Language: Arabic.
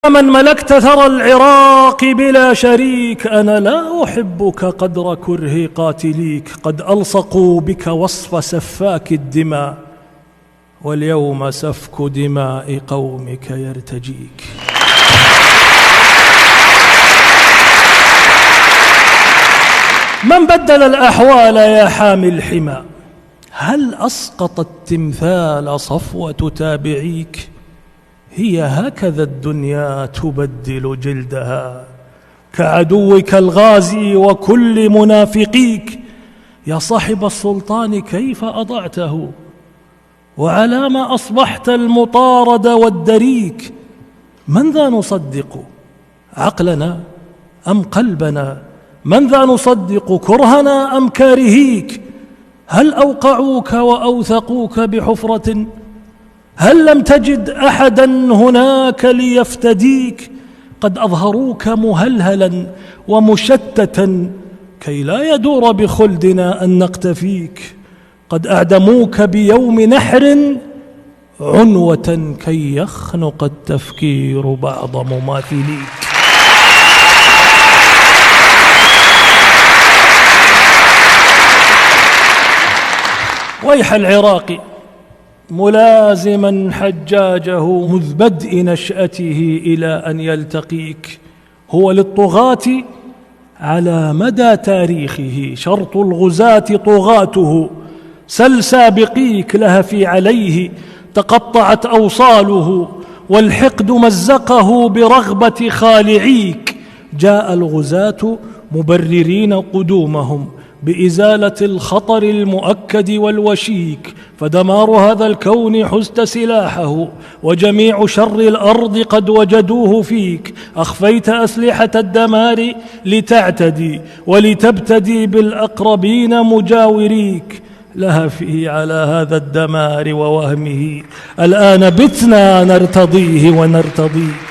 من ملكت ثرى العراق بلا شريك، أنا لا أحبك قدر كره قاتليك. قد ألصقوا بك وصف سفاك الدماء، واليوم سفك دماء قومك يرتجيك. من بدل الأحوال يا حامي الحمى، هل أسقط التمثال صفوة تابعيك؟ هي هكذا الدنيا تبدل جلدها، كعدوك الغازي وكل منافقيك. يا صاحب السلطان كيف أضعته، وعلى ما أصبحت المطارد والدريك؟ من ذا نصدق، عقلنا أم قلبنا؟ من ذا نصدق، كرهنا أم كارهيك؟ هل أوقعوك وأوثقوك بحفرة؟ هل لم تجد أحدا هناك ليفتديك؟ قد أظهروك مهلهلا ومشتتا كي لا يدور بخلدنا أن نقتفيك. قد أعدموك بيوم نحر عنوة كي يخنق التفكير بعض مماثليك. ويح العراق ملازما حجاجه مذ بدء نشأته إلى أن يلتقيك. هو للطغاة على مدى تاريخه شرط الغزاة طغاته. سل سابقيك لهفي عليه تقطعت أوصاله، والحقد مزقه برغبة خالعيك. جاء الغزاة مبررين قدومهم بإزالة الخطر المؤكد والوشيك، فدمار هذا الكون حزت سلاحه، وجميع شر الأرض قد وجدوه فيك. أخفيت أسلحة الدمار لتعتدي ولتبتدي بالأقربين مجاوريك. لهفه على هذا الدمار ووهمه، الآن بتنا نرتضيه ونرتضيك.